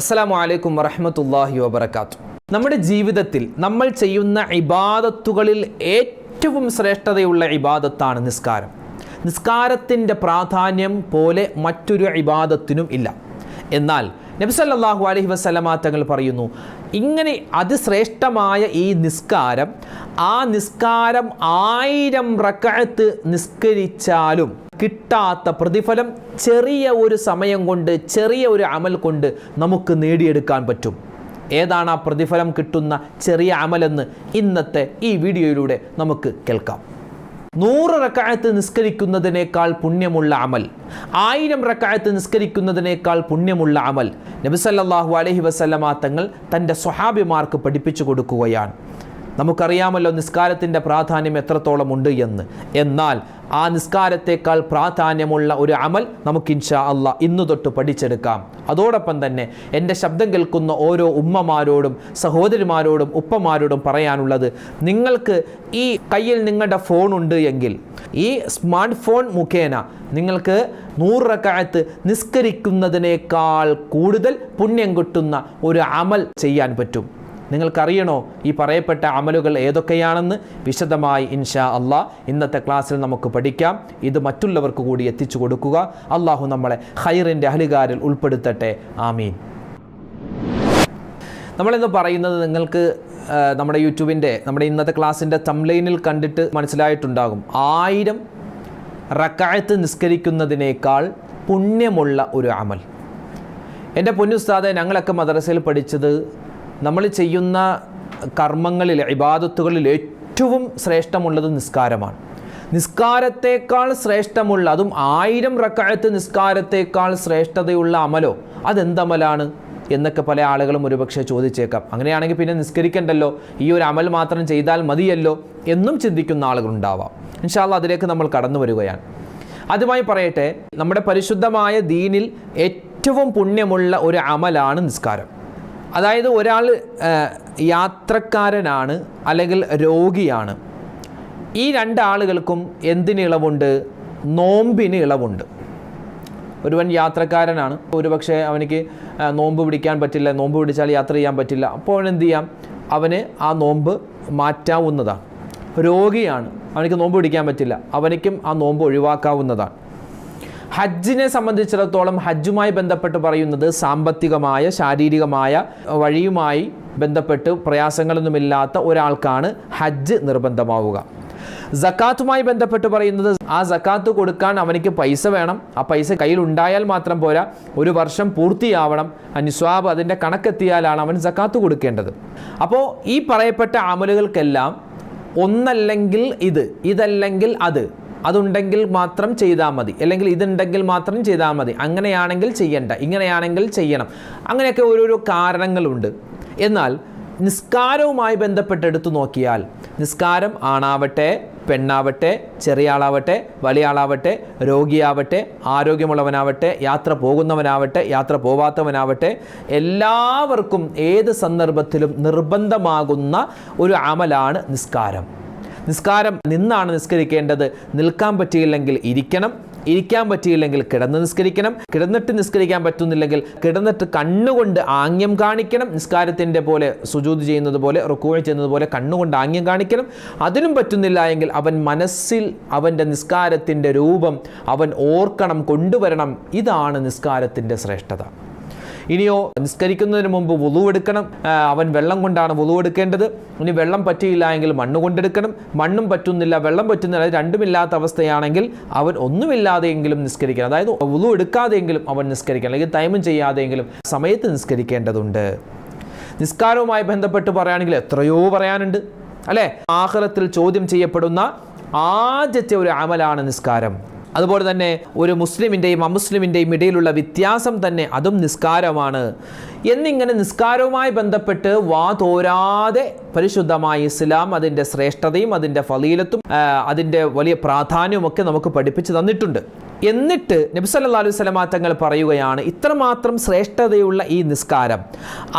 അസ്സലാമു അലൈക്കും വറഹ്മത്തുള്ളാഹി വബറകാതുഹു. നമ്മുടെ ജീവിതത്തിൽ നമ്മൾ ചെയ്യുന്ന ഇബാദത്തുകളിൽ ഏറ്റവും ശ്രേഷ്ഠതയുള്ള ഇബാദത്താണ് നിസ്കാരം. നിസ്കാരത്തിൻ്റെ പ്രാധാന്യം പോലെ മറ്റൊരു ഇബാദത്തിനും ഇല്ല. എന്നാൽ നബി സല്ലല്ലാഹു അലൈഹി വസല്ലമ തങ്ങൾ പറയുന്നു, ഇങ്ങനെ അതിശ്രേഷ്ഠമായ ഈ നിസ്കാരം, ആ നിസ്കാരം 1000 റക്അത്ത് നിസ്കരിച്ചാലും കിട്ടാത്ത പ്രതിഫലം ചെറിയ ഒരു സമയം കൊണ്ട്, ചെറിയ ഒരു അമൽ കൊണ്ട് നമുക്ക് നേടിയെടുക്കാൻ പറ്റും. ഏതാണ് ആ പ്രതിഫലം കിട്ടുന്ന ചെറിയ അമലെന്ന് ഇന്നത്തെ ഈ വീഡിയോയിലൂടെ നമുക്ക് കേൾക്കാം. 100 റക്അത്ത് നിസ്കരിക്കുന്നതിനേക്കാൾ പുണ്യമുള്ള അമൽ, 1000 റക്അത്ത് നിസ്കരിക്കുന്നതിനേക്കാൾ പുണ്യമുള്ള അമൽ നബി സല്ലല്ലാഹു അലൈഹി വസല്ലമ തങ്ങൾ തൻ്റെ സ്വഹാബിമാർക്ക് പഠിപ്പിച്ചു കൊടുക്കുകയാണ്. നമുക്കറിയാമല്ലോ നിസ്കാരത്തിൻ്റെ പ്രാധാന്യം എത്രത്തോളം ഉണ്ട് എന്ന്. എന്നാൽ ആ നിസ്കാരത്തേക്കാൾ പ്രാധാന്യമുള്ള ഒരു അമൽ നമുക്ക് ഇൻഷാ അല്ലാഹ് ഇന്നു തൊട്ട് പഠിച്ചെടുക്കാം. അതോടൊപ്പം തന്നെ എൻ്റെ ശബ്ദം കേൾക്കുന്ന ഓരോ ഉമ്മമാരോടും സഹോദരിമാരോടും ഉപ്പമാരോടും പറയാനുള്ളത്, നിങ്ങൾക്ക് ഈ കയ്യിൽ നിങ്ങളുടെ ഫോൺ ഉണ്ട് എങ്കിൽ ഈ സ്മാർട്ട് ഫോൺ മുഖേന നിങ്ങൾക്ക് 100 റക്അത്ത് നിസ്കരിക്കുന്നതിനേക്കാൾ കൂടുതൽ പുണ്യം കിട്ടുന്ന ഒരു അമൽ ചെയ്യാൻ പറ്റും. നിങ്ങൾക്കറിയണോ ഈ പറയപ്പെട്ട അമലുകൾ ഏതൊക്കെയാണെന്ന്? വിശദമായി ഇൻഷാ അല്ലാഹ് ഇന്നത്തെ ക്ലാസ്സിൽ നമുക്ക് പഠിക്കാം. ഇത് മറ്റുള്ളവർക്ക് കൂടി എത്തിച്ചു കൊടുക്കുക. അള്ളാഹു നമ്മളെ ഖൈറിൻ്റെ അഹ്ലുകാരിൽ ഉൾപ്പെടുത്തട്ടെ. ആമീൻ. നമ്മളിന്ന് പറയുന്നത് നിങ്ങൾക്ക് നമ്മുടെ യൂട്യൂബിൻ്റെ നമ്മുടെ ഇന്നത്തെ ക്ലാസ്സിൻ്റെ തംബ്ലൈനിൽ കണ്ടിട്ട് മനസ്സിലായിട്ടുണ്ടാകും. 1000 റക്അത്ത് നിസ്കരിക്കുന്നതിനേക്കാൾ പുണ്യമുള്ള ഒരു അമൽ. എൻ്റെ പൊന്നുസ്താദെ, ഞങ്ങളൊക്കെ മദ്രസയിൽ പഠിച്ചത് നമ്മൾ ചെയ്യുന്ന കർമ്മങ്ങളിൽ, ഇബാദത്തുകളിൽ ഏറ്റവും ശ്രേഷ്ഠമുള്ളത് നിസ്കാരമാണ്. നിസ്കാരത്തേക്കാൾ ശ്രേഷ്ഠമുള്ള, അതും 1000 റക്അത്ത് നിസ്കാരത്തേക്കാൾ ശ്രേഷ്ഠതയുള്ള അമലോ, അതെന്തമലാണ് എന്നൊക്കെ പല ആളുകളും ഒരുപക്ഷെ ചോദിച്ചേക്കാം. അങ്ങനെയാണെങ്കിൽ പിന്നെ നിസ്കരിക്കണ്ടല്ലോ, ഈ ഒരു അമൽ മാത്രം ചെയ്താൽ മതിയല്ലോ എന്നും ചിന്തിക്കുന്ന ആളുകളുണ്ടാവാം. ഇൻഷാ അല്ലാഹ് അതിലേക്ക് നമ്മൾ കടന്നു വരികയാണ്. ആദ്യമായി പറയട്ടെ, നമ്മുടെ പരിശുദ്ധമായ ദീനിൽ ഏറ്റവും പുണ്യമുള്ള ഒരു അമലാണ് നിസ്കാരം. അതായത് ഒരാൾ യാത്രക്കാരനാണ് അല്ലെങ്കിൽ രോഗിയാണ്. ഈ 2 ആളുകൾക്കും എന്തിന് ഇളവുണ്ട്? നോമ്പിന് ഇളവുണ്ട്. ഒരുവൻ യാത്രക്കാരനാണ്, ഒരുപക്ഷെ അവനിക്ക് നോമ്പ് പിടിക്കാൻ പറ്റില്ല, നോമ്പ് പിടിച്ചാൽ യാത്ര ചെയ്യാൻ പറ്റില്ല. അപ്പോൾ എന്ത് ചെയ്യാം? അവന് ആ നോമ്പ് മാറ്റാവുന്നതാണ്. രോഗിയാണ്, അവനിക്ക് നോമ്പ് പിടിക്കാൻ പറ്റില്ല, അവനിക്കും ആ നോമ്പ് ഒഴിവാക്കാവുന്നതാണ്. ഹജ്ജിനെ സംബന്ധിച്ചിടത്തോളം ഹജ്ജുമായി ബന്ധപ്പെട്ട് പറയുന്നത് സാമ്പത്തികമായ ശാരീരികമായ വഴിയുമായി ബന്ധപ്പെട്ട് പ്രയാസങ്ങളൊന്നുമില്ലാത്ത ഒരാൾക്കാണ് ഹജ്ജ് നിർബന്ധമാവുക. സക്കാത്തുമായി ബന്ധപ്പെട്ട് പറയുന്നത് ആ സക്കാത്ത് കൊടുക്കാൻ അവനിക്ക് പൈസ വേണം. ആ പൈസ കയ്യിൽ ഉണ്ടായാൽ മാത്രം പോരാ, 1 വർഷം പൂർത്തിയാവണം. നിസ്വാബ്, അതിൻ്റെ കണക്കെത്തിയാലാണ് അവൻ സക്കാത്ത് കൊടുക്കേണ്ടത്. അപ്പോൾ ഈ പറയപ്പെട്ട അമലുകൾക്കെല്ലാം ഒന്നല്ലെങ്കിൽ ഇതല്ലെങ്കിൽ അതുണ്ടെങ്കിൽ മാത്രം ചെയ്താൽ മതി, അല്ലെങ്കിൽ ഇതുണ്ടെങ്കിൽ മാത്രം ചെയ്താൽ മതി, അങ്ങനെയാണെങ്കിൽ ചെയ്യണ്ട, ഇങ്ങനെയാണെങ്കിൽ ചെയ്യണം, അങ്ങനെയൊക്കെ ഓരോരോ കാരണങ്ങളുണ്ട്. എന്നാൽ നിസ്കാരവുമായി ബന്ധപ്പെട്ട് എടുത്തു നോക്കിയാൽ, നിസ്കാരം ആണാവട്ടെ പെണ്ണാവട്ടെ, ചെറിയ ആളാവട്ടെ വലിയ ആളാവട്ടെ, രോഗിയാവട്ടെ ആരോഗ്യമുള്ളവനാവട്ടെ, യാത്ര പോകുന്നവനാവട്ടെ യാത്ര പോവാത്തവനാവട്ടെ, എല്ലാവർക്കും ഏത് സന്ദർഭത്തിലും നിർബന്ധമാകുന്ന ഒരു അമലാണ് നിസ്കാരം. നിസ്കാരം നിന്നാണ് നിസ്കരിക്കേണ്ടത്. നിൽക്കാൻ പറ്റിയില്ലെങ്കിൽ ഇരിക്കണം, ഇരിക്കാൻ പറ്റിയില്ലെങ്കിൽ കിടന്ന് നിസ്കരിക്കണം, കിടന്നിട്ട് നിസ്കരിക്കാൻ പറ്റുന്നില്ലെങ്കിൽ കിടന്നിട്ട് കണ്ണുകൊണ്ട് ആംഗ്യം കാണിക്കണം. നിസ്കാരത്തിൻ്റെ പോലെ സുജൂദ് ചെയ്യുന്നത് പോലെ, റുക്കൂ ചെയ്യുന്നത് പോലെ കണ്ണുകൊണ്ട് ആംഗ്യം കാണിക്കണം. അതിനും പറ്റുന്നില്ല എങ്കിൽ അവൻ മനസ്സിൽ അവൻ്റെ നിസ്കാരത്തിൻ്റെ രൂപം അവൻ ഓർക്കണം, കൊണ്ടുവരണം. ഇതാണ് നിസ്കാരത്തിൻ്റെ ശ്രേഷ്ഠത. ഇനിയോ നിസ്കരിക്കുന്നതിന് മുമ്പ് വുളു എടുക്കണം. അവൻ വെള്ളം കൊണ്ടാണ് വുളു എടുക്കേണ്ടത്. ഇനി വെള്ളം പറ്റിയില്ല എങ്കിൽ മണ്ണ് കൊണ്ടെടുക്കണം. മണ്ണും പറ്റുന്നില്ല, വെള്ളം പറ്റുന്നില്ല, രണ്ടുമില്ലാത്ത അവസ്ഥയാണെങ്കിൽ അവൻ ഒന്നുമില്ലാതെയെങ്കിലും നിസ്കരിക്കണം. അതായത് വുളു എടുക്കാതെയെങ്കിലും അവൻ നിസ്കരിക്കണം, അല്ലെങ്കിൽ തൈമം ചെയ്യാതെയെങ്കിലും സമയത്ത് നിസ്കരിക്കേണ്ടതുണ്ട്. നിസ്കാരവുമായി ബന്ധപ്പെട്ട് പറയുകയാണെങ്കിൽ എത്രയോ പറയാനുണ്ട്, അല്ലേ? ആഖിറത്തിൽ ചോദ്യം ചെയ്യപ്പെടുന്ന ആദ്യത്തെ ഒരു അമലാണ് നിസ്കാരം. അതുപോലെ തന്നെ ഒരു മുസ്ലിമിൻ്റെയും അമുസ്ലിമിൻ്റെയും ഇടയിലുള്ള വ്യത്യാസം തന്നെ അതും നിസ്കാരമാണ്. എന്നിങ്ങനെ നിസ്കാരവുമായി ബന്ധപ്പെട്ട് വാതോരാതെ പരിശുദ്ധമായ ഇസ്ലാം അതിൻ്റെ ശ്രേഷ്ഠതയും അതിൻ്റെ ഫളീലത്തും അതിൻ്റെ വലിയ പ്രാധാന്യവുമൊക്കെ നമുക്ക് പഠിപ്പിച്ചു തന്നിട്ടുണ്ട്. എന്നിട്ട് നബി സല്ലല്ലാഹു അലൈഹി വസല്ലമ തങ്ങൾ പറയുകയാണ്, ഇത്രമാത്രം ശ്രേഷ്ഠതയുള്ള ഈ നിസ്കാരം,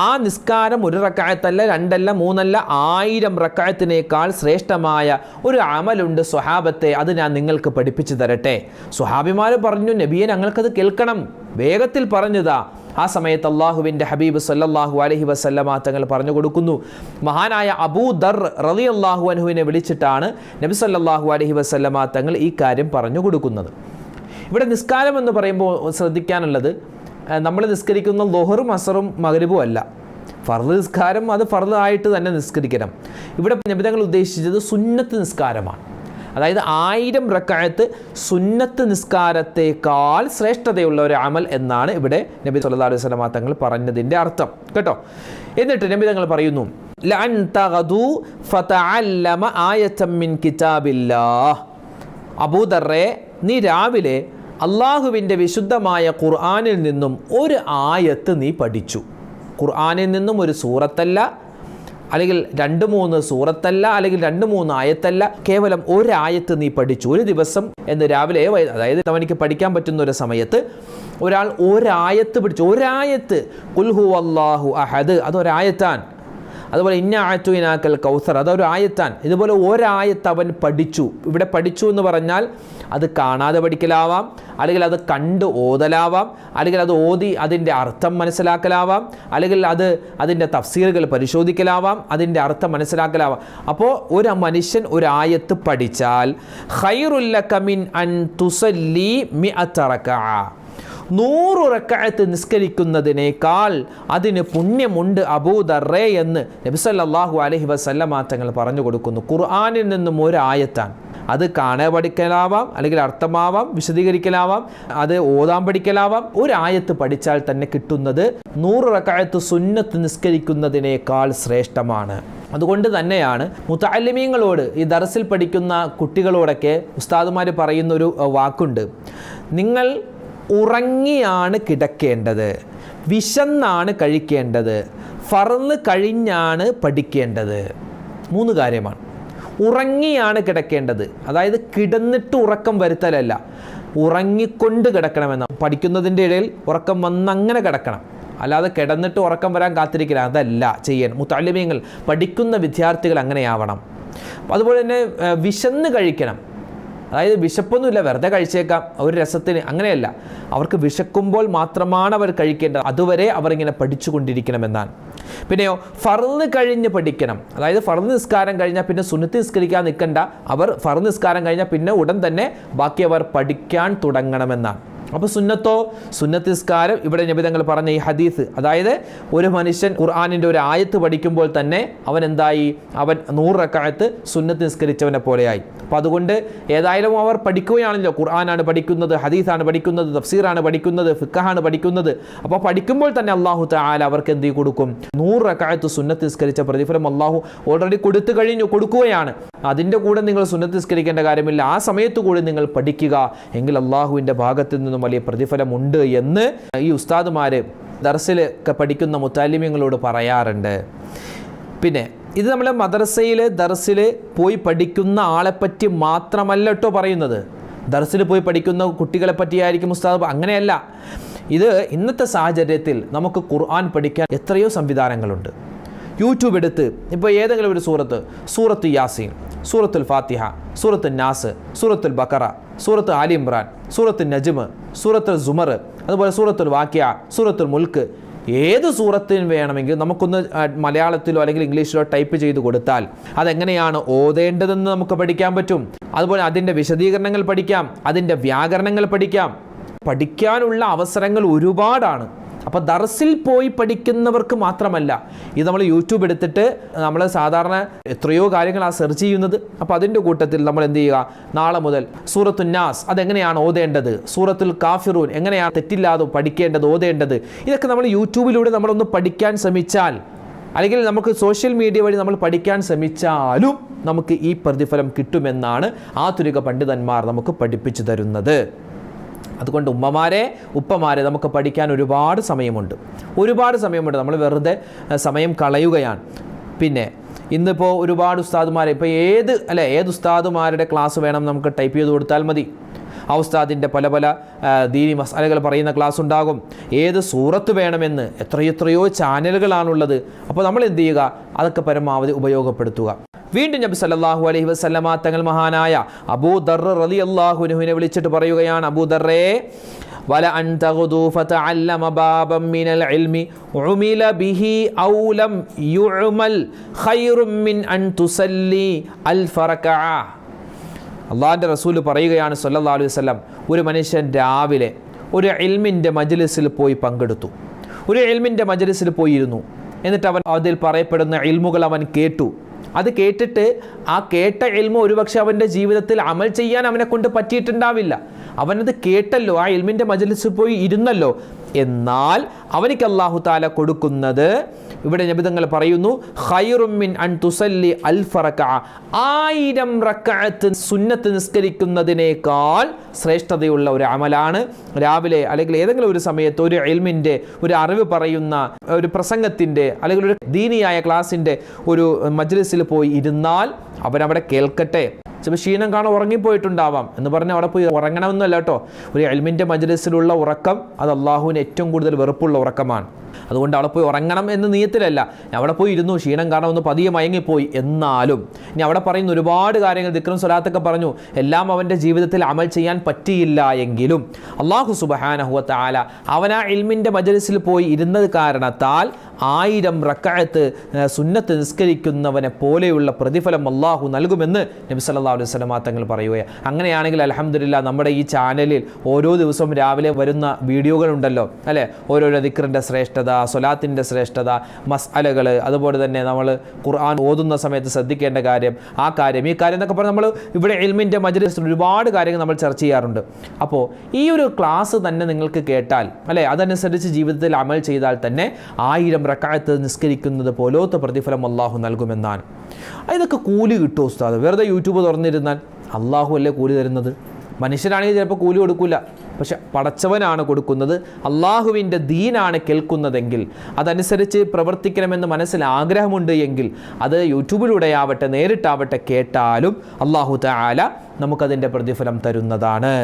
ആ നിസ്കാരം 1 റക്അത്തല്ല 2 അല്ല 3 അല്ല 1000 റക്അത്തിനേക്കാൾ ശ്രേഷ്ഠമായ ഒരു അമലുണ്ട് സ്വഹാബത്തെ, അത് ഞാൻ നിങ്ങൾക്ക് പഠിപ്പിച്ചു തരട്ടെ. സ്വഹാബിമാർ പറഞ്ഞു, നബിയെ ഞങ്ങൾക്കത് കേൾക്കണം. വേഗത്തിൽ പറഞ്ഞതാ, ആ സമയത്ത് അള്ളാഹുവിൻ്റെ ഹബീബ് സല്ലല്ലാഹു അലൈഹി വസല്ലമ തങ്ങൾ പറഞ്ഞു കൊടുക്കുന്നു. മഹാനായ അബൂ ദർ റളിയല്ലാഹു അൻഹുവിനെ വിളിച്ചിട്ടാണ് നബി സല്ലല്ലാഹു അലൈഹി വസല്ലമ തങ്ങൾ ഈ കാര്യം പറഞ്ഞു കൊടുക്കുന്നത്. ഇവിടെ നിസ്കാരം എന്ന് പറയുമ്പോൾ ശ്രദ്ധിക്കാനുള്ളത്, നമ്മൾ നിസ്കരിക്കുന്ന ളുഹറും അസറും മഗ്രിബും അല്ല. ഫർദ് നിസ്കാരം അത് ഫർദ് ആയിട്ട് തന്നെ നിസ്കരിക്കണം. ഇവിടെ നബി തങ്ങൾ ഉദ്ദേശിച്ചത് സുന്നത്ത് നിസ്കാരമാണ്. അതായത് 1000 റക്അത്ത് സുന്നത്ത് നിസ്കാരത്തേക്കാൾ ശ്രേഷ്ഠതയുള്ള ഒരു അമൽ എന്നാണ് ഇവിടെ നബി സല്ലല്ലാഹു അലൈഹി വസല്ലം തങ്ങൾ പറഞ്ഞതിൻ്റെ അർത്ഥം കേട്ടോ. എന്നിട്ട് നബി തങ്ങൾ പറയുന്നു, ലഅൻ തഗദു ഫതഅല്ലമ ആയതൻ മിൻ കിതാബില്ലാഹ്. അബൂദർറെ, നീ രാവിലെ അള്ളാഹുവിൻ്റെ വിശുദ്ധമായ ഖുർആനിൽ നിന്നും ഒരു ആയത്ത് നീ പഠിച്ചു. ഖുർആനിൽ നിന്നും ഒരു സൂറത്തല്ല, അല്ലെങ്കിൽ 2-3 സൂറത്തല്ല, അല്ലെങ്കിൽ 2-3 ആയത്തല്ല, കേവലം ഒരായത്ത് നീ പഠിച്ചു. ഒരു ദിവസം എന്ന് രാവിലെ, അതായത് അവനിക്ക് പഠിക്കാൻ പറ്റുന്ന ഒരു സമയത്ത് ഒരാൾ ഒരായത്ത് പഠിച്ചു. ഒരായത്ത്, ഖുൽ ഹുവല്ലാഹു അഹദ്, അതൊരായത്താൻ. അതുപോലെ ഇന്ന അഅ്തൈനാക്കൽ കൗസർ, അതൊരു ആയത്താൻ. ഇതുപോലെ ഒരായത്ത് അവൻ പഠിച്ചു. ഇവിടെ പഠിച്ചു എന്ന് പറഞ്ഞാൽ അത് കാണാതെ പഠിക്കലാവാം, അല്ലെങ്കിൽ അത് കണ്ട് ഓതലാവാം, അല്ലെങ്കിൽ അത് ഓതി അതിൻ്റെ അർത്ഥം മനസ്സിലാക്കലാവാം, അല്ലെങ്കിൽ അതിൻ്റെ തഫ്സീറുകൾ പരിശോധിക്കലാവാം, അതിൻ്റെ അർത്ഥം മനസ്സിലാക്കലാവാം. അപ്പോൾ ഒരു മനുഷ്യൻ ഒരു ആയത്ത് പഠിച്ചാൽ ഖൈറുൽ ലക മിൻ അൻ തുസല്ലി 100 റക്അ, 100 റക്അത്ത് നിസ്കരിക്കുന്നതിനേക്കാൾ അതിന് പുണ്യമുണ്ട് അബൂദർറെ എന്ന് നബി സല്ലല്ലാഹു അലൈഹി വസല്ലമ തങ്ങൾ പറഞ്ഞു കൊടുക്കുന്നു. ഖുർആനിൽ നിന്നും ഒരു ആയത്താണ്. അത് കാണാൻ പഠിക്കലാവാം, അല്ലെങ്കിൽ അർത്ഥമാവാം, വിശദീകരിക്കലാവാം, അത് ഓതാൻ പഠിക്കലാവാം. ഒരു ആയത്ത് പഠിച്ചാൽ തന്നെ കിട്ടുന്നത് 100 റക്അത്ത് സുന്നത്ത് നിസ്കരിക്കുന്നതിനേക്കാൾ ശ്രേഷ്ഠമാണ്. അതുകൊണ്ട് തന്നെയാണ് മുതഅല്ലിമീങ്ങളോട്, ഈ ദർസിൽ പഠിക്കുന്ന കുട്ടികളോടൊക്കെ ഉസ്താദുമാർ പറയുന്നൊരു വാക്കുണ്ട്, നിങ്ങൾ ഉറങ്ങിയാണ് കിടക്കേണ്ടത്, വിശന്നാണ് കഴിക്കേണ്ടത്, ഫർള് കഴിഞ്ഞാണ് പഠിക്കേണ്ടത്. 3 കാര്യമാണ്. ഉറങ്ങിയാണ് കിടക്കേണ്ടത്, അതായത് കിടന്നിട്ട് ഉറക്കം വരുത്തലല്ല, ഉറങ്ങിക്കൊണ്ട് കിടക്കണമെന്ന്. പഠിക്കുന്നതിൻ്റെ ഇടയിൽ ഉറക്കം വന്നങ്ങനെ കിടക്കണം, അല്ലാതെ കിടന്നിട്ട് ഉറക്കം വരാൻ കാത്തിരിക്കില്ല, അതല്ല ചെയ്യാൻ. മുതഅല്ലിമീങ്ങൾ, പഠിക്കുന്ന വിദ്യാർത്ഥികൾ അങ്ങനെയാവണം. അതുപോലെ തന്നെ വിശന്ന് കഴിക്കണം. അതായത് വിശപ്പൊന്നുമില്ല, വെറുതെ കഴിച്ചേക്കാം ഒരു രസത്തിന്, അങ്ങനെയല്ല. അവർക്ക് വിശക്കുമ്പോൾ മാത്രമാണ് അവർ കഴിക്കേണ്ടത്, അതുവരെ അവരിങ്ങനെ പഠിച്ചുകൊണ്ടിരിക്കണമെന്നാണ്. പിന്നെയോ ഫർള് കഴിഞ്ഞ് പഠിക്കണം. അതായത് ഫർള് നിസ്കാരം കഴിഞ്ഞാൽ പിന്നെ സുന്നത്ത് നിസ്കരിക്കാൻ നിൽക്കണ്ട, അവർ ഫർള് നിസ്കാരം കഴിഞ്ഞാൽ പിന്നെ ഉടൻ തന്നെ ബാക്കി അവർ പഠിക്കാൻ തുടങ്ങണമെന്നാണ്. അപ്പോൾ സുന്നത്ത് നിസ്കാരം, ഇവിടെ നബി തങ്ങൾ പറഞ്ഞ ഈ ഹദീസ്, അതായത് ഒരു മനുഷ്യൻ ഖുർആനിൻ്റെ ഒരു ആയത്ത് പഠിക്കുമ്പോൾ തന്നെ അവൻ എന്തായി, അവൻ 100 റക്അത്ത് സുന്നത്ത് നിസ്കരിച്ചവനെ പോലെയായി. അപ്പോൾ അതുകൊണ്ട് ഏതായാലും അവർ പഠിക്കുകയാണല്ലോ, ഖുർആനാണ് പഠിക്കുന്നത്, ഹദീസാണ് പഠിക്കുന്നത്, തഫ്സീറാണ് പഠിക്കുന്നത്, ഫിഖഹാണ് പഠിക്കുന്നത്. അപ്പോൾ പഠിക്കുമ്പോൾ തന്നെ അല്ലാഹു തആല അവർക്ക് എന്ത് കൊടുക്കും, 100 റക്അത്ത് സുന്നത്ത് നിസ്കരിച്ച പ്രതിഫലം അല്ലാഹു ഓൾറെഡി കൊടുക്കുകയാണ്. അതിൻ്റെ കൂടെ നിങ്ങൾ സുന്നത്ത് നിസ്കരിക്കേണ്ട കാര്യമില്ല, ആ സമയത്ത് കൂടി നിങ്ങൾ പഠിക്കുക, എങ്കിൽ അല്ലാഹുവിൻ്റെ ഭാഗത്ത് നിന്നും വലിയ പ്രതിഫലമുണ്ട് എന്ന് ഈ ഉസ്താദുമാർ ദർസിലൊക്കെ പഠിക്കുന്ന മുതഅല്ലിമീങ്ങളോട് പറയാറുണ്ട്. പിന്നെ ഇത് നമ്മൾ മദ്രസയിൽ ദർസിൽ പോയി പഠിക്കുന്ന ആളെപ്പറ്റി മാത്രമല്ല കേട്ടോ പറയുന്നത്, ദർസിൽ പോയി പഠിക്കുന്ന കുട്ടികളെ പറ്റിയായിരിക്കും ഉസ്താദ്, അങ്ങനെയല്ല. ഇത് ഇന്നത്തെ സാഹചര്യത്തിൽ നമുക്ക് ഖുർആൻ പഠിക്കാൻ എത്രയോ സംവിധാനങ്ങളുണ്ട്. യൂട്യൂബ് എടുത്ത് ഇപ്പോൾ ഏതെങ്കിലും ഒരു സൂറത്ത് യാസീൻ, സൂറത്തുൽ ഫാത്തിഹ, സൂറത്തുൽ നാസ്, സൂറത്തുൽ ബഖറ, സൂറത്ത് ആലി ഇമ്രാൻ, സൂറത്തുൽ നജ്മ്, സൂറത്തുൽ സുമർ, അതുപോലെ സൂറത്തുൽ വാഖിഅ, സൂറത്തുൽ മുൽക്ക്, ഏത് സൂറത്തിന് വേണമെങ്കിൽ നമുക്കൊന്ന് മലയാളത്തിലോ അല്ലെങ്കിൽ ഇംഗ്ലീഷിലോ ടൈപ്പ് ചെയ്ത് കൊടുത്താൽ അതെങ്ങനെയാണ് ഓതേണ്ടതെന്ന് നമുക്ക് പഠിക്കാൻ പറ്റും. അതുപോലെ അതിൻ്റെ വിശദീകരണങ്ങൾ പഠിക്കാം, അതിൻ്റെ വ്യാകരണങ്ങൾ പഠിക്കാം. പഠിക്കാനുള്ള അവസരങ്ങൾ ഒരുപാടാണ്. അപ്പോൾ ദർസിൽ പോയി പഠിക്കുന്നവർക്ക് മാത്രമല്ല, ഇത് നമ്മൾ യൂട്യൂബ് എടുത്തിട്ട് നമ്മൾ സാധാരണ എത്രയോ കാര്യങ്ങളാണ് സെർച്ച് ചെയ്യുന്നത്. അപ്പോൾ അതിൻ്റെ കൂട്ടത്തിൽ നമ്മൾ എന്ത് ചെയ്യുക, നാളെ മുതൽ സൂറത്തുൻ നാസ് അതെങ്ങനെയാണ് ഓതേണ്ടത്, സൂറത്തുൽ കാഫിറൂൻ എങ്ങനെയാണ് തെറ്റില്ലാതെ പഠിക്കേണ്ടത്, ഓതേണ്ടത്, ഇതൊക്കെ നമ്മൾ യൂട്യൂബിലൂടെ നമ്മളൊന്ന് പഠിക്കാൻ ശ്രമിച്ചാൽ, അല്ലെങ്കിൽ നമുക്ക് സോഷ്യൽ മീഡിയ വഴി നമ്മൾ പഠിക്കാൻ ശ്രമിച്ചാലും നമുക്ക് ഈ പ്രതിഫലം കിട്ടുമെന്നാണ് ആധുനിക പണ്ഡിതന്മാർ നമുക്ക് പഠിപ്പിച്ചു തരുന്നത്. അതുകൊണ്ട് ഉപ്പമാരെ നമുക്ക് പഠിക്കാൻ ഒരുപാട് സമയമുണ്ട്. നമ്മൾ വെറുതെ സമയം കളയുകയാണ്. പിന്നെ ഇന്നിപ്പോൾ ഒരുപാട് ഉസ്താദുമാരെ, ഇപ്പോൾ ഏത് ഉസ്താദുമാരുടെ ക്ലാസ് വേണം നമുക്ക് ടൈപ്പ് ചെയ്ത് കൊടുത്താൽ മതി. ആ ഉസ്താദിൻ്റെ പല ദീനി മസാലകൾ പറയുന്ന ക്ലാസ് ഉണ്ടാകും. ഏത് സൂറത്ത് വേണമെന്ന് എത്രയോ ചാനലുകളാണുള്ളത്. അപ്പോൾ നമ്മൾ എന്ത് ചെയ്യുക, അതൊക്കെ പരമാവധി ഉപയോഗപ്പെടുത്തുക. വീണ്ടും നബി സല്ലല്ലാഹു അലൈഹി വസല്ലമ തങ്ങൾ മഹാനായ അബൂ ദർ റളിയല്ലാഹു അൻഹുവിനെ വിളിച്ചിട്ട് പറയുകയാണ്, അബൂ ദർറേ, വല അൻ തഗ്ദു ഫതഅല്ലമ ബാബൻ മിനൽ ഇൽമി ഉമില ബിഹി ഔ ലം യുഅമൽ ഖൈറും മിൻ അൻ തുസല്ലി അൽഫ റകഅ. അള്ളാഹിൻ്റെ റസൂൽ പറയുകയാണ് സല്ലല്ലാഹു അലൈഹി വസല്ലം, ഒരു മനുഷ്യൻ രാവിലെ ഒരു ഇൽമിൻ്റെ മജ്ലിസിൽ പോയി പങ്കെടുത്തു, ഒരു ഇൽമിൻ്റെ മജ്ലിസിൽ പോയിരുന്നു. എന്നിട്ട് അവൻ അതിൽ പറയപ്പെടുന്ന ഇൽമുകൾ അവൻ കേട്ടു. അത് കേട്ടിട്ട് ആ കേട്ട ഇൽമു ഒരുപക്ഷെ അവൻ്റെ ജീവിതത്തിൽ അമൽ ചെയ്യാൻ അവനെ കൊണ്ട് പറ്റിയിട്ടുണ്ടാവില്ല. അവനത് കേട്ടല്ലോ, ആ ഇൽമിൻ്റെ മജ്ലിസിൽ പോയി ഇരുന്നല്ലോ. എന്നാൽ അവനിക്ക് അല്ലാഹു തആല കൊടുക്കുന്നത്, ഇവിടെ നബി തങ്ങൾ പറയുന്നു, ഖൈറും മിൻ അൻ തുസല്ലി അൽഫ റകഅ, 1000 റക്അത്ത് സുന്നത്ത് നിസ്കരിക്കുന്നതിനേക്കാൾ ശ്രേഷ്ഠതയുള്ള ഒരു അമലാണ് രാവിലെ അല്ലെങ്കിൽ ഏതെങ്കിലും ഒരു സമയത്ത് ഒരു ഇൽമിൻ്റെ, ഒരു അറിവ് പറയുന്ന ഒരു പ്രസംഗത്തിൻ്റെ അല്ലെങ്കിൽ ഒരു ദീനിയായ ക്ലാസിൻ്റെ ഒരു മജ്ലിസിൽ പോയി ഇരുന്നാൽ അവനവിടെ കേൾക്കട്ടെ. ചിലപ്പോൾ ക്ഷീണം കാണാൻ ഉറങ്ങിപ്പോയിട്ടുണ്ടാവാം എന്ന് പറഞ്ഞാൽ അവിടെ പോയി ഉറങ്ങണമെന്നല്ല കേട്ടോ. ഒരു ഇൽമിൻ്റെ മജ്ലിസിലുള്ള ഉറക്കം അത് അള്ളാഹുവിന് ഏറ്റവും കൂടുതൽ വെറുപ്പുള്ള ഉറക്കമാണ്. അതുകൊണ്ട് അവിടെ പോയി ഉറങ്ങണം എന്ന് നിയത്തിലല്ല, അവിടെ പോയി ഇരുന്നു, ക്ഷീണം കാണാമെന്ന് പതിയെ മയങ്ങിപ്പോയി. എന്നാലും ഇനി അവിടെ പറയുന്ന ഒരുപാട് കാര്യങ്ങൾ, ദിക്റും സ്വലാത്തൊക്കെ പറഞ്ഞു, എല്ലാം അവൻ്റെ ജീവിതത്തിൽ അമൽ ചെയ്യാൻ പറ്റിയില്ല എങ്കിലും അല്ലാഹു സുബ്ഹാനഹു വ തആല അവൻ ആ ഇൽമിൻ്റെ മജ്ലിസിൽ പോയി ഇരുന്നത് കാരണത്താൽ 1000 റക്അത്ത് സുന്നത്ത് നിസ്കരിക്കുന്നവനെ പോലെയുള്ള പ്രതിഫലം അല്ലാഹു നൽകുമെന്ന് നബി സല്ലല്ലാഹു അലൈഹി വസല്ലം തങ്ങൾ പറയുകയാണ്. അങ്ങനെയാണെങ്കിൽ അൽഹംദുലില്ലാഹ് നമ്മുടെ ഈ ചാനലിൽ ഓരോ ദിവസവും രാവിലെ വരുന്ന വീഡിയോകളുണ്ടല്ലോ അല്ലേ, ഓരോരോ ദിക്റിൻ്റെ ശ്രേഷ്ഠത, സ്വലാത്തിൻ്റെ ശ്രേഷ്ഠത, മസ്അലകൾ, അതുപോലെ തന്നെ നമ്മൾ ഖുർആൻ ഓതുന്ന സമയത്ത് ശ്രദ്ധിക്കേണ്ട കാര്യം, ആ കാര്യം, ഈ കാര്യം എന്നൊക്കെ പറഞ്ഞ് നമ്മൾ ഇവിടെ ഇൽമിൻ്റെ മജ്ലിസിൽ ഒരുപാട് കാര്യങ്ങൾ നമ്മൾ ചർച്ച ചെയ്യാറുണ്ട്. അപ്പോൾ ഈ ഒരു ക്ലാസ് തന്നെ നിങ്ങൾക്ക് കേട്ടാൽ അല്ലേ, അതനുസരിച്ച് ജീവിതത്തിൽ അമൽ ചെയ്താൽ തന്നെ 1000 റക്അത്ത് നിസ്കരിക്കുന്നത് പോലത്തെ പ്രതിഫലം അള്ളാഹു നൽകുമെന്നാണ്. ഇതൊക്കെ കൂലി കിട്ടുമോ ഉസ്താദ്? വെറുതെ യൂട്യൂബ് തുറന്നിരുന്നാൽ അള്ളാഹു അല്ലേ കൂലി തരുന്നത്? മനുഷ്യരാണെങ്കിൽ ചിലപ്പോൾ കൂലി കൊടുക്കില്ല, പക്ഷെ പടച്ചവനാണ് കൊടുക്കുന്നത്. അള്ളാഹുവിൻ്റെ ദീനാണ് കേൾക്കുന്നതെങ്കിൽ, അതനുസരിച്ച് പ്രവർത്തിക്കണമെന്ന് മനസ്സിൽ ആഗ്രഹമുണ്ട് എങ്കിൽ അത് യൂട്യൂബിലൂടെ ആവട്ടെ നേരിട്ടാവട്ടെ കേട്ടാലും അള്ളാഹു തആല നമുക്കതിൻ്റെ പ്രതിഫലം തരുന്നതാണ്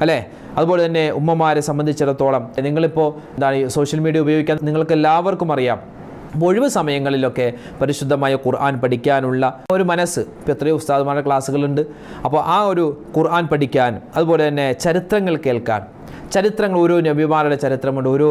അല്ലേ. അതുപോലെ തന്നെ ഉമ്മമാരെ സംബന്ധിച്ചിടത്തോളം നിങ്ങളിപ്പോൾ എന്താണ് സോഷ്യൽ മീഡിയ ഉപയോഗിക്കാൻ നിങ്ങൾക്ക് എല്ലാവർക്കും അറിയാം. ഒഴിവ് സമയങ്ങളിലൊക്കെ പരിശുദ്ധമായ ഖുർആൻ പഠിക്കാനുള്ള ഒരു മനസ്സ്, ഇപ്പോൾ എത്രയോ ഉസ്താദുമാരുടെ ക്ലാസ്സുകളുണ്ട്. അപ്പോൾ ആ ഒരു ഖുർആൻ പഠിക്കാൻ, അതുപോലെ തന്നെ ചരിത്രങ്ങൾ കേൾക്കാൻ, ചരിത്രങ്ങൾ, ഓരോ നബിമാരുടെ ചരിത്രമുണ്ട്, ഓരോ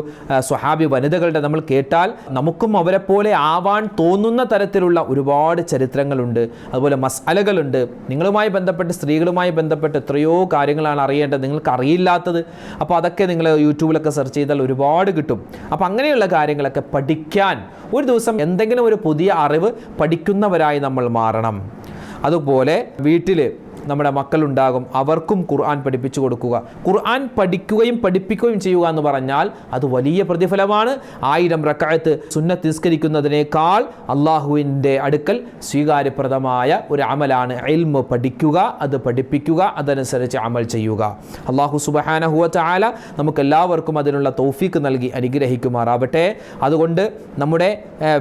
സ്വഹാബി വനിതകളുടെ നമ്മൾ കേട്ടാൽ നമുക്കും അവരെപ്പോലെ ആവാൻ തോന്നുന്ന തരത്തിലുള്ള ഒരുപാട് ചരിത്രങ്ങളുണ്ട്. അതുപോലെ മസ്അലകളുണ്ട്. നിങ്ങളുമായി ബന്ധപ്പെട്ട്, സ്ത്രീകളുമായി ബന്ധപ്പെട്ട് എത്രയോ കാര്യങ്ങളാണ് അറിയേണ്ടത്, നിങ്ങൾക്ക് അറിയില്ലാത്തത്. അപ്പോൾ അതൊക്കെ നിങ്ങൾ യൂട്യൂബിലൊക്കെ സെർച്ച് ചെയ്താൽ ഒരുപാട് കിട്ടും. അപ്പോൾ അങ്ങനെയുള്ള കാര്യങ്ങളൊക്കെ പഠിക്കാൻ ഒരു ദിവസം എന്തെങ്കിലും ഒരു പുതിയ അറിവ് പഠിക്കുന്നവരായി നമ്മൾ മാറണം. അതുപോലെ വീട്ടിൽ നമ്മുടെ മക്കളുണ്ടാകും, അവർക്കും ഖുർആൻ പഠിപ്പിച്ചു കൊടുക്കുക. ഖുർആൻ പഠിക്കുകയും പഠിപ്പിക്കുകയും ചെയ്യുക എന്ന് പറഞ്ഞാൽ അത് വലിയ പ്രതിഫലമാണ്. 1000 റക്അത്ത് സുന്നത്ത് നിസ്കരിക്കുന്നതിനേക്കാൾ അള്ളാഹുവിൻ്റെ അടുക്കൽ സ്വീകാര്യപ്രദമായ ഒരു അമലാണ് ഇൽമ് പഠിക്കുക, അത് പഠിപ്പിക്കുക, അതനുസരിച്ച് അമൽ ചെയ്യുക. അള്ളാഹു സുബ്ഹാനഹു വ തആല നമുക്കെല്ലാവർക്കും അതിനുള്ള തൗഫീക്ക് നൽകി അനുഗ്രഹിക്കുമാറാവട്ടെ. അതുകൊണ്ട് നമ്മുടെ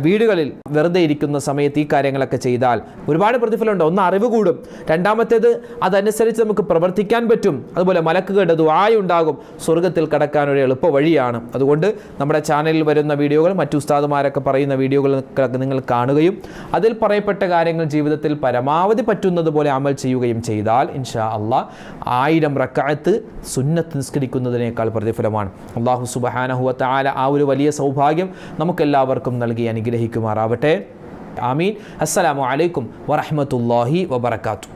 വീടുകളിൽ വെറുതെ ഇരിക്കുന്ന സമയത്ത് ഈ കാര്യങ്ങളൊക്കെ ചെയ്താൽ ഒരുപാട് പ്രതിഫലമുണ്ട്. ഒന്ന്, അറിവ് കൂടും. രണ്ടാമത്തേത്, അതനുസരിച്ച് നമുക്ക് പ്രവർത്തിക്കാൻ പറ്റും. അതുപോലെ മലക്കുകളുടെ ദുആയുണ്ടാകും. സ്വർഗ്ഗത്തിൽ കടക്കാൻ ഒരു എളുപ്പ വഴിയാണ്. അതുകൊണ്ട് നമ്മുടെ ചാനലിൽ വരുന്ന വീഡിയോകൾ, മറ്റു ഉസ്താദുമാരൊക്കെ പറയുന്ന വീഡിയോകളൊക്കെ നിങ്ങൾ കാണുകയും അതിൽ പറയപ്പെട്ട കാര്യങ്ങൾ ജീവിതത്തിൽ പരമാവധി പറ്റുന്നത് പോലെ അമൽ ചെയ്യുകയും ചെയ്താൽ ഇൻഷാ അല്ലാഹ് 1000 റക്അത്ത് സുന്നത്ത് നിസ്കരിക്കുന്നതിനേക്കാൾ പ്രതിഫലമാണ്. അല്ലാഹു സുബ്ഹാനഹു വ തആല ആ ഒരു വലിയ സൗഭാഗ്യം നമുക്കെല്ലാവർക്കും നൽകി അനുഗ്രഹിക്കുമാറാവട്ടെ. ആമീൻ. അസ്സലാമു അലൈക്കും വറഹ്മത്തുള്ളാഹി വബറകാതുഹു.